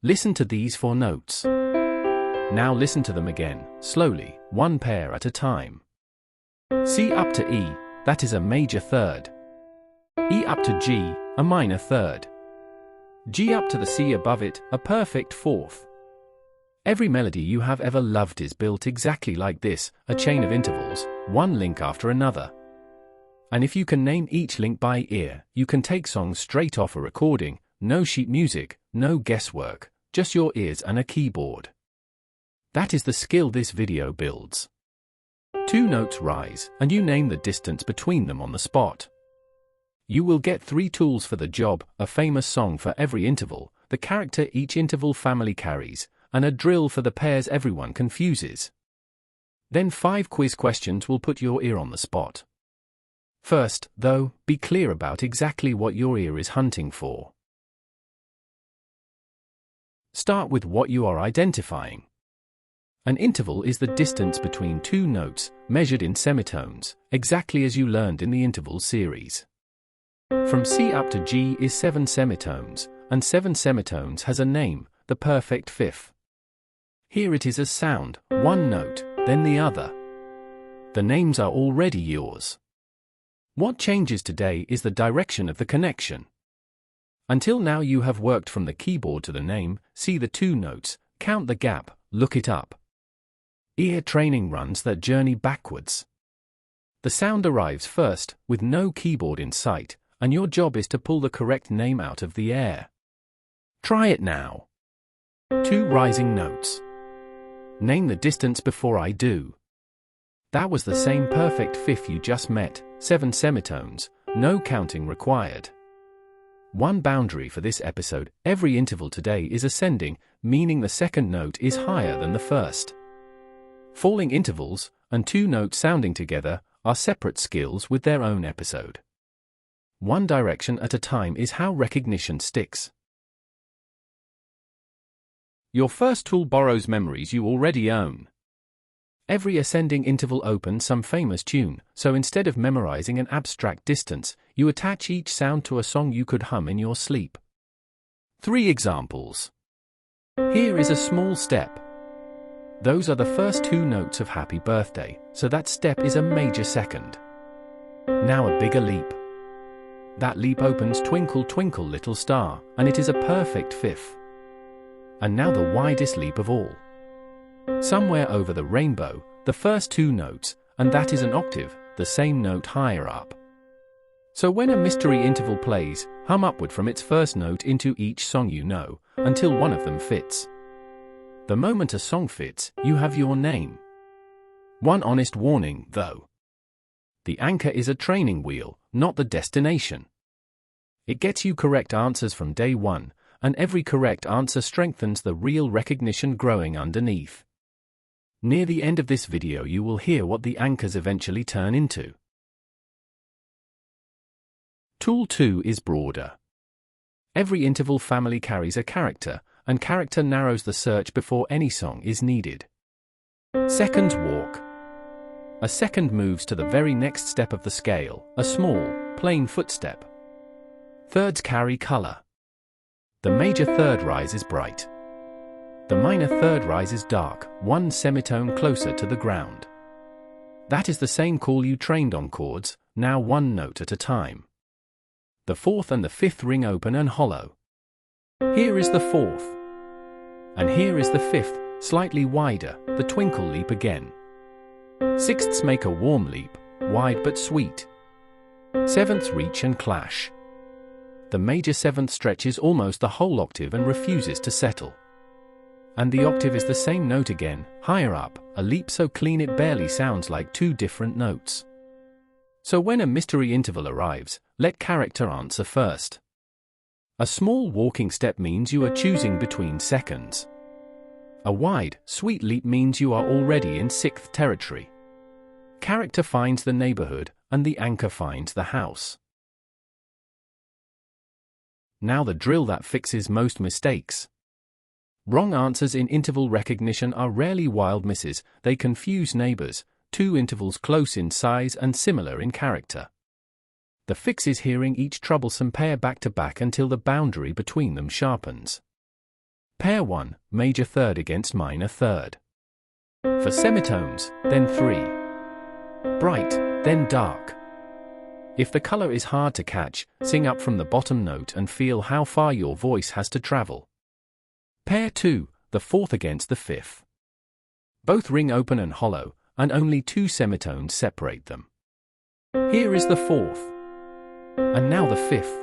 Listen to these 4 notes. Now listen to them again, slowly, one pair at a time. C up to E, that is a major third. E up to G, a minor third. G up to the C above it, a perfect fourth. Every melody you have ever loved is built exactly like this, a chain of intervals, one link after another. And if you can name each link by ear, you can take songs straight off a recording, no sheet music, no guesswork, just your ears and a keyboard. That is the skill this video builds. 2 notes rise, and you name the distance between them on the spot. You will get 3 tools for the job, a famous song for every interval, the character each interval family carries, and a drill for the pairs everyone confuses. Then 5 quiz questions will put your ear on the spot. First, though, be clear about exactly what your ear is hunting for. Start with what you are identifying. An interval is the distance between 2 notes, measured in semitones, exactly as you learned in the interval series. From C up to G is 7 semitones, and 7 semitones has a name, the perfect fifth. Here it is as sound, one note, then the other. The names are already yours. What changes today is the direction of the connection. Until now you have worked from the keyboard to the name, see the 2 notes, count the gap, look it up. Ear training runs that journey backwards. The sound arrives first, with no keyboard in sight, and your job is to pull the correct name out of the air. Try it now. 2 rising notes. Name the distance before I do. That was the same perfect fifth you just met, 7 semitones, no counting required. One boundary for this episode, every interval today is ascending, meaning the second note is higher than the first. Falling intervals, and 2 notes sounding together, are separate skills with their own episode. One direction at a time is how recognition sticks. Your first tool borrows memories you already own. Every ascending interval opens some famous tune, so instead of memorizing an abstract distance, you attach each sound to a song you could hum in your sleep. 3 examples. Here is a small step. Those are the first 2 notes of Happy Birthday, so that step is a major second. Now a bigger leap. That leap opens Twinkle Twinkle Little Star, and it is a perfect fifth. And now the widest leap of all. Somewhere over the rainbow, the first 2 notes, and that is an octave, the same note higher up. So when a mystery interval plays, hum upward from its first note into each song you know, until one of them fits. The moment a song fits, you have your name. One honest warning, though. The anchor is a training wheel, not the destination. It gets you correct answers from day one, and every correct answer strengthens the real recognition growing underneath. Near the end of this video you will hear what the anchors eventually turn into. Tool 2 is broader. Every interval family carries a character, and character narrows the search before any song is needed. Seconds walk. A second moves to the very next step of the scale, a small, plain footstep. Thirds carry color. The major third rises bright. The minor third rises dark, 1 semitone closer to the ground. That is the same call you trained on chords, now 1 note at a time. The 4th and the 5th ring open and hollow. Here is the 4th. And here is the 5th, slightly wider, the twinkle leap again. 6ths make a warm leap, wide but sweet. 7ths reach and clash. The major 7th stretches almost the whole octave and refuses to settle. And the octave is the same note again, higher up, a leap so clean it barely sounds like 2 different notes. So when a mystery interval arrives, let character answer first. A small walking step means you are choosing between seconds. A wide, sweet leap means you are already in 6th territory. Character finds the neighborhood, and the anchor finds the house. Now the drill that fixes most mistakes. Wrong answers in interval recognition are rarely wild misses, they confuse neighbors, 2 intervals close in size and similar in character. The fix is hearing each troublesome pair back to back until the boundary between them sharpens. Pair 1, major third against minor third. For semitones, then 3. Bright, then dark. If the color is hard to catch, sing up from the bottom note and feel how far your voice has to travel. Pair 2, the fourth against the fifth. Both ring open and hollow, and only 2 semitones separate them. Here is the fourth. And now the fifth.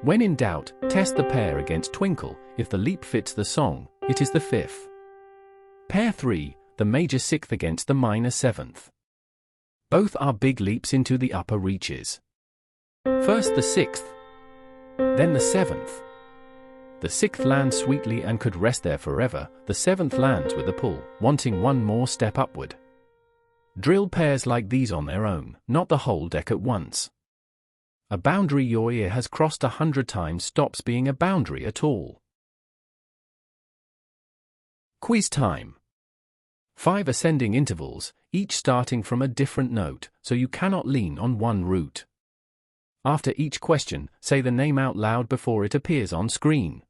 When in doubt, test the pair against Twinkle. If the leap fits the song, it is the fifth. Pair 3, the major sixth against the minor seventh. Both are big leaps into the upper reaches. First the sixth, then the seventh. The sixth lands sweetly and could rest there forever. The seventh lands with a pull, wanting one more step upward. Drill pairs like these on their own, not the whole deck at once. A boundary your ear has crossed 100 times stops being a boundary at all. Quiz time. 5 ascending intervals, each starting from a different note, so you cannot lean on one root. After each question, say the name out loud before it appears on screen.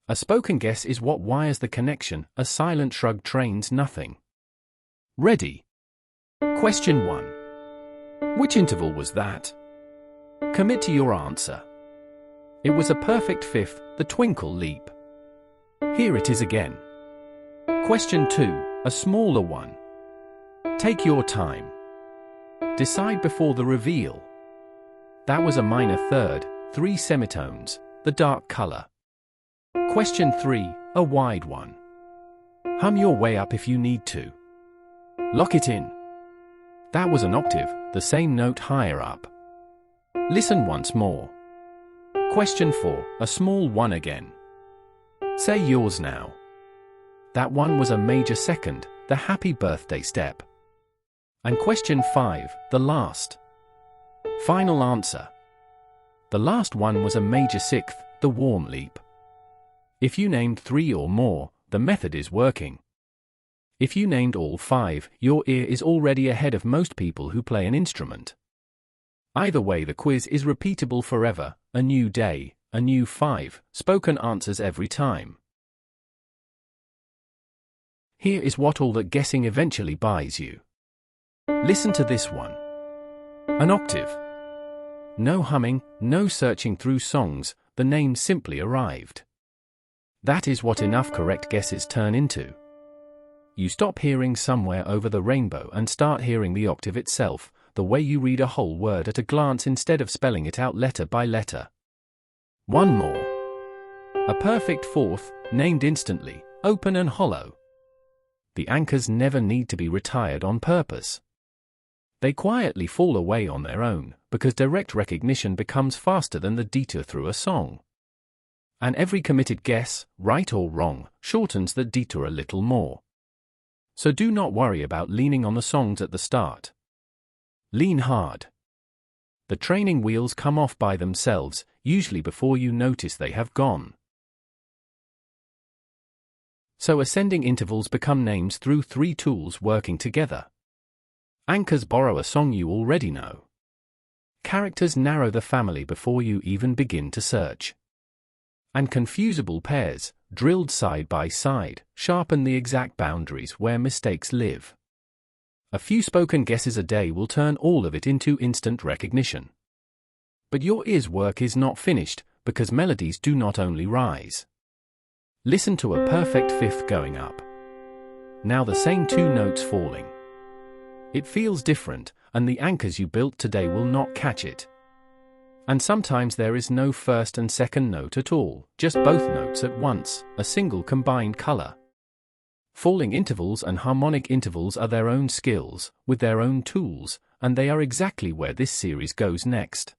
A spoken guess is what wires the connection, a silent shrug trains nothing. Ready? Question 1. Which interval was that? Commit to your answer. It was a perfect fifth, the twinkle leap. Here it is again. Question 2, a smaller one. Take your time. Decide before the reveal. That was a minor third, 3 semitones, the dark color. Question 3, a wide one. Hum your way up if you need to. Lock it in. That was an octave, the same note higher up. Listen once more. Question 4, a small one again. Say yours now. That one was a major second, the happy birthday step. And question 5, the last. Final answer. The last one was a major sixth, the warm leap. If you named 3 or more, the method is working. If you named all 5, your ear is already ahead of most people who play an instrument. Either way, the quiz is repeatable forever, a new day, a new 5 spoken answers every time. Here is what all that guessing eventually buys you. Listen to this one. An octave. No humming, no searching through songs, the name simply arrived. That is what enough correct guesses turn into. You stop hearing somewhere over the rainbow and start hearing the octave itself, the way you read a whole word at a glance instead of spelling it out letter by letter. One more. A perfect fourth, named instantly, open and hollow. The anchors never need to be retired on purpose. They quietly fall away on their own, because direct recognition becomes faster than the detour through a song. And every committed guess, right or wrong, shortens the detour a little more. So do not worry about leaning on the songs at the start. Lean hard. The training wheels come off by themselves, usually before you notice they have gone. So ascending intervals become names through 3 tools working together. Anchors borrow a song you already know. Characters narrow the family before you even begin to search. And confusable pairs, drilled side by side, sharpen the exact boundaries where mistakes live. A few spoken guesses a day will turn all of it into instant recognition. But your ear's work is not finished, because melodies do not only rise. Listen to a perfect fifth going up. Now the same 2 notes falling. It feels different, and the anchors you built today will not catch it. And sometimes there is no first and second note at all, just both notes at once, a single combined color. Falling intervals and harmonic intervals are their own skills, with their own tools, and they are exactly where this series goes next.